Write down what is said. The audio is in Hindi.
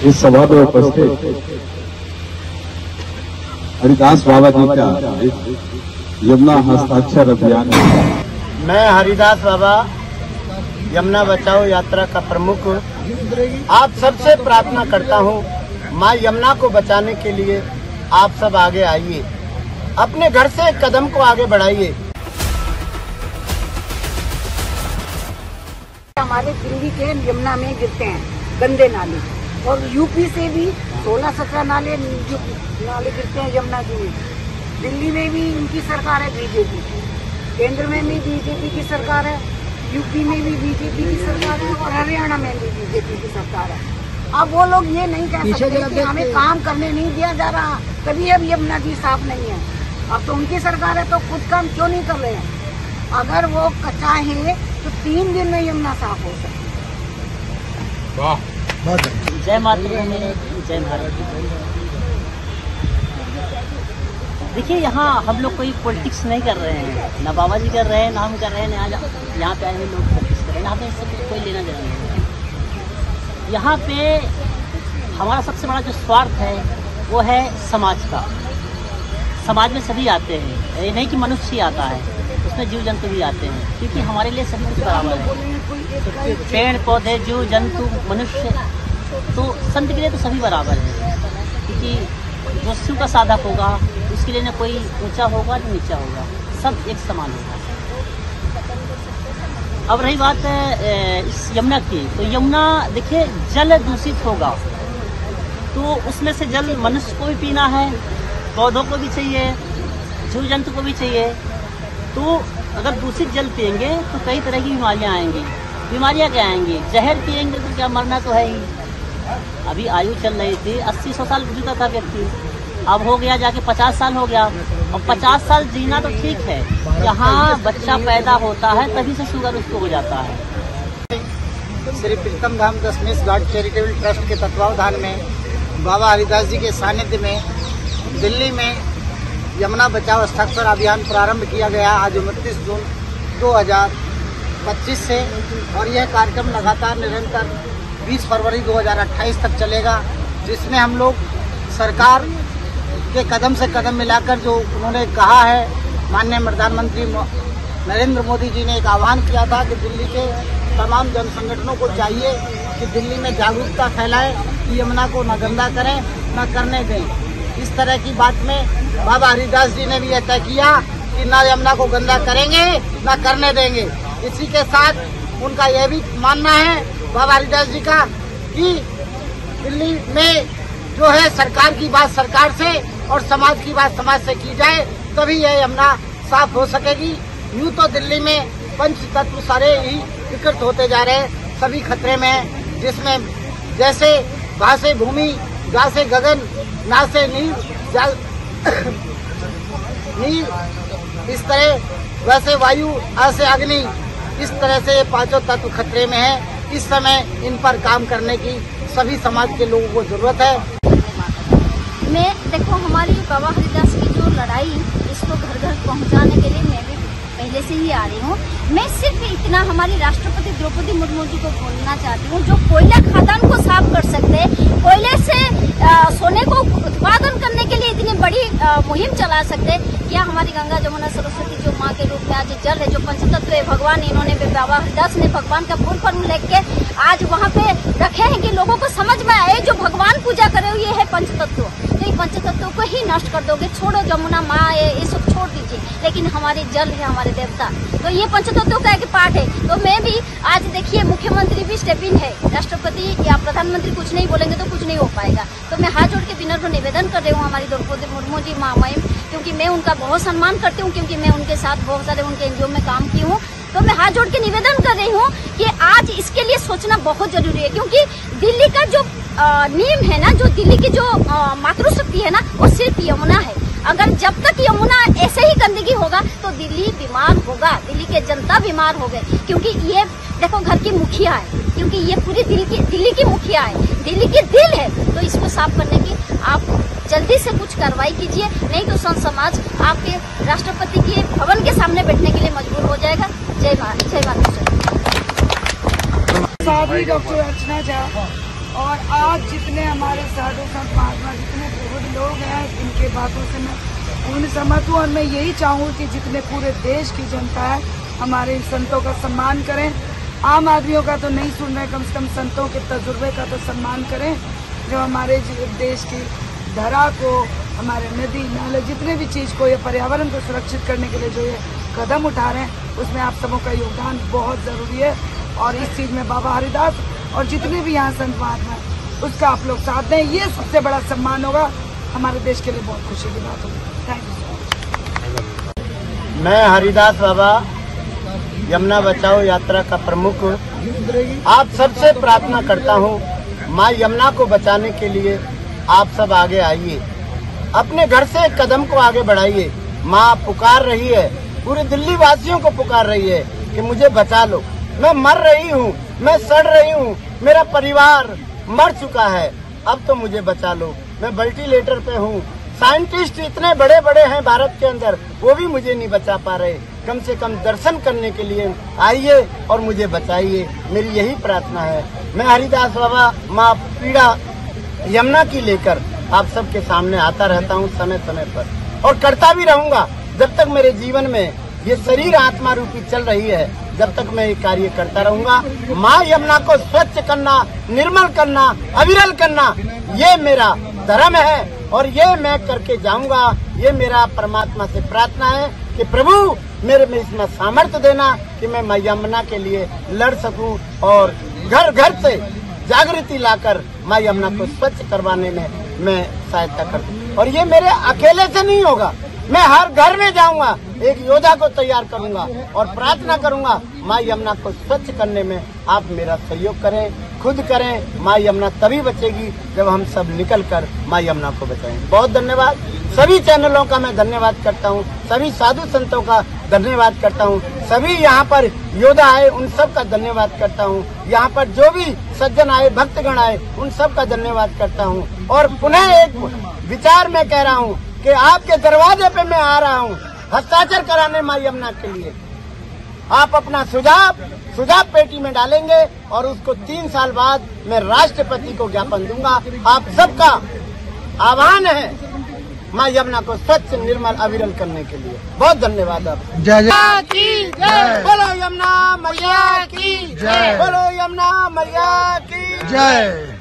इस सभा में उपस्थित हरिदास बाबा जी का यमुना हस्ताक्षर अभियान। मैं हरिदास बाबा यमुना बचाओ यात्रा का प्रमुख आप सबसे प्रार्थना करता हूँ, माँ यमुना को बचाने के लिए आप सब आगे आइए, अपने घर से कदम को आगे बढ़ाइए। हमारे दिल्ली के यमुना में गिरते हैं गंदे नाले, और यूपी से भी 16-17 नाले गिरते हैं यमुना जी में। दिल्ली में भी इनकी सरकार है बीजेपी, केंद्र में भी बीजेपी की सरकार है, यूपी में भी बीजेपी की सरकार है, और हरियाणा में भी बीजेपी की सरकार है। अब वो लोग ये नहीं कह सकते कि हमें काम करने नहीं दिया जा रहा, कभी अब यमुना जी साफ नहीं है। अब तो उनकी सरकार है तो खुद काम क्यों नहीं कर रहे हैं? अगर वो चाहे तो 3 दिन में यमुना साफ हो सकती है। वाह, जय मातृभूमि, जय भारत। देखिए, यहाँ हम लोग कोई पॉलिटिक्स नहीं कर रहे हैं, ना बाबा जी कर रहे हैं, ना हम कर रहे हैं, ना यहाँ पे आए हुए लोग पॉलिटिक्स कर रहे हैं। यहाँ पे इससे कोई लेना देना नहीं है। यहाँ पे हमारा सबसे बड़ा जो स्वार्थ है वो है समाज का। समाज में सभी आते हैं, ये नहीं कि मनुष्य ही आता है, उसमें जीव जंतु भी आते हैं, क्योंकि हमारे लिए सभी कुछ बराबर है। पेड़ पौधे, जीव जंतु, मनुष्य, तो संत के लिए तो सभी बराबर है। क्योंकि जो शिव का साधक होगा उसके लिए न कोई ऊंचा होगा न नीचा होगा, सब एक समान होगा। अब रही बात इस यमुना की, तो यमुना देखिए जल दूषित होगा तो उसमें से जल मनुष्य को भी पीना है, पौधों को भी चाहिए, जीव जंतु को भी चाहिए। तो अगर दूषित जल पिएंगे तो कई तरह की बीमारियां आएंगी। बीमारियां क्या आएंगी? जहर पिएंगे तो क्या मरना तो है ही। अभी आयु चल रही थी 80-100 साल जीता था व्यक्ति, अब हो गया जाके 50 साल हो गया। और 50 साल जीना तो ठीक है, जहाँ बच्चा पैदा होता है तभी से शुगर उसको हो जाता है। श्री प्रीतम धाम दशमेश घाट चैरिटेबल ट्रस्ट के तत्वावधान में बाबा हरिदास जी के सानिध्य में दिल्ली में यमुना बचाओ हस्ताक्षर अभियान प्रारंभ किया गया आज 29 जून 2025 से, और यह कार्यक्रम लगातार निरंतर 20 फरवरी 2028 तक चलेगा, जिसमें हम लोग सरकार के कदम से कदम मिलाकर जो उन्होंने कहा है, माननीय प्रधानमंत्री नरेंद्र मोदी जी ने एक आह्वान किया था कि दिल्ली के तमाम जन संगठनों को चाहिए कि दिल्ली में जागरूकता फैलाए कि यमुना को न गंदा करें न करने दें। इस तरह की बात में बाबा हरिदास जी ने भी यह तय किया कि न यमुना को गंदा करेंगे न करने देंगे। इसी के साथ उनका यह भी मानना है बाबा हरिदास जी का कि दिल्ली में जो है सरकार की बात सरकार से और समाज की बात समाज से की जाए, तभी यह यमुना साफ हो सकेगी। यूँ तो दिल्ली में पंच तत्व सारे ही विकृत होते जा रहे हैं, सभी खतरे में हैं, जिसमें जैसे भा से भूमि, गा से गगन, ना से नीर, जल नीर, इस तरह वैसे वायु, आ से अग्नि, इस तरह से ये 5 तत्व खतरे में है। इस समय इन पर काम करने की सभी समाज के लोगों को जरूरत है। मैं देखो, हमारी बाबा हरिदास की जो लड़ाई, इसको घर घर पहुंचाने के लिए मैं भी पहले से ही आ रही हूँ। मैं सिर्फ इतना हमारी राष्ट्रपति द्रौपदी मुर्मू जी को बोलना चाहती हूँ, जो कोयला खदान को साफ कर सकते हैं, कोयले से सोने को उत्पादन करने के लिए इतनी बड़ी मुहिम चला सकते हैं। क्या हमारी गंगा जमुना सरस्वती जो माँ के रूप में आज जल है, जो पंचतत्व है, भगवान इन्होंने बाबा हरिदास ने भगवान का फूल फल लेके आज वहाँ पे रखे हैं कि लोगों को समझ में आए जो भगवान पूजा करे ये है पंचतत्व। तो ये पंचतत्व को ही नष्ट कर दोगे, छोड़ो जमुना माँ ये सब छोड़ दीजिए, लेकिन हमारे जल है, हमारे देवता, तो ये पंचतत्व का एक पार्ट है। तो मैं भी आज देखिए मुख्यमंत्री भी स्टेप इन है, राष्ट्रपति या प्रधानमंत्री कुछ नहीं बोलेंगे तो कुछ नहीं हो पाएगा। तो मैं हाथ जोड़ के विनम्र निवेदन कर रही हूँ हमारी द्रौपदी मुर्मू जी महामहिम, क्योंकि मैं उनका बहुत सम्मान करती हूँ, क्योंकि मैं उनके साथ बहुत सारे उनके एनजीओ में काम की हूँ। तो मैं हाथ जोड़ के निवेदन कर रही हूँ कि आज इसके लिए सोचना बहुत जरूरी है, क्योंकि दिल्ली का जो नीम है ना, जो दिल्ली की जो मातृशक्ति है ना, वो सिर्फ यमुना है। अगर जब तक यमुना ऐसे ही गंदगी होगा तो दिल्ली बीमार होगा, दिल्ली के जनता बीमार हो गए, क्योंकि ये देखो घर की मुखिया है, क्योंकि ये पूरी दिल्ली की मुखिया है, दिल्ली की दिल है। तो इसको साफ करने की आप जल्दी से कुछ कार्रवाई कीजिए, नहीं तो संत समाज आपके राष्ट्रपति के भवन के सामने बैठने के लिए मजबूर हो जाएगा। जय माता। डॉक्टर अर्चना झा और आज जितने हमारे साधु संत महात्मा जितने प्रबुद्ध लोग हैं, इनके बातों से मैं पूर्ण सहमत हूँ। और मैं यही चाहूँ कि जितने पूरे देश की जनता है हमारे इन संतों का सम्मान करें। आम आदमियों का तो नहीं सुन रहे, कम से कम संतों के तजुर्बे का तो सम्मान करें, जो हमारे देश की धरा को, हमारे नदी नाले जितने भी चीज़ को, ये पर्यावरण को सुरक्षित करने के लिए जो ये कदम उठा रहे हैं, उसमें आप सबों का योगदान बहुत ज़रूरी है। और इस चीज़ में बाबा हरिदास और जितने भी यहाँ संत महात्मा हैं उसका आप लोग साथ दें, ये सबसे बड़ा सम्मान होगा, हमारे देश के लिए बहुत खुशी की बात होगी। Thank you. मैं हरिदास बाबा यमुना बचाओ यात्रा का प्रमुख आप सबसे प्रार्थना करता हूँ, माँ यमुना को बचाने के लिए आप सब आगे आइए, अपने घर से एक कदम को आगे बढ़ाइए। माँ पुकार रही है, पूरे दिल्ली वासियों को पुकार रही है कि मुझे बचा लो, मैं मर रही हूँ, मैं सड़ रही हूँ, मेरा परिवार मर चुका है, अब तो मुझे बचा लो, मैं वेंटिलेटर पे हूँ। साइंटिस्ट इतने बड़े बड़े हैं भारत के अंदर, वो भी मुझे नहीं बचा पा रहे, कम से कम दर्शन करने के लिए आइए और मुझे बचाइए, मेरी यही प्रार्थना है। मैं हरिदास बाबा माँ पीड़ा यमुना की लेकर आप सबके सामने आता रहता हूँ समय समय पर, और करता भी रहूंगा जब तक मेरे जीवन में ये शरीर आत्मा रूपी चल रही है, जब तक मैं ये कार्य करता रहूंगा। माँ यमुना को स्वच्छ करना, निर्मल करना, अविरल करना, ये मेरा धर्म है और ये मैं करके जाऊंगा। ये मेरा परमात्मा से प्रार्थना है कि प्रभु मेरे में इसमें सामर्थ्य देना कि मैं माँ यमुना के लिए लड़ सकूं और घर घर से जागृति लाकर माँ यमुना को स्वच्छ करवाने में मैं सहायता कर दूं। और ये मेरे अकेले से नहीं होगा, मैं हर घर में जाऊंगा, एक योद्धा को तैयार करूंगा और प्रार्थना करूंगा माँ यमुना को स्वच्छ करने में आप मेरा सहयोग करें, खुद करें। माँ यमुना तभी बचेगी जब हम सब निकल कर माँ यमुना को बचाएं। बहुत धन्यवाद, सभी चैनलों का मैं धन्यवाद करता हूँ, सभी साधु संतों का धन्यवाद करता हूँ, सभी यहाँ पर योद्धा आए उन सब का धन्यवाद करता हूँ, यहाँ पर जो भी सज्जन आए, भक्तगण आए, उन सब का धन्यवाद करता हूँ। और पुनः एक विचार मैं कह रहा हूँ कि आपके दरवाजे पे मैं आ रहा हूँ हस्ताक्षर कराने माँ यमुना के लिए। आप अपना सुझाव पेटी में डालेंगे और उसको 3 साल बाद मैं राष्ट्रपति को ज्ञापन दूंगा। आप सबका आह्वान है माँ यमुना को स्वच्छ, निर्मल, अविरल करने के लिए। बहुत धन्यवाद। आप जय जय बोलो यमुना मैया की जय, बोलो यमुना मैया की जय।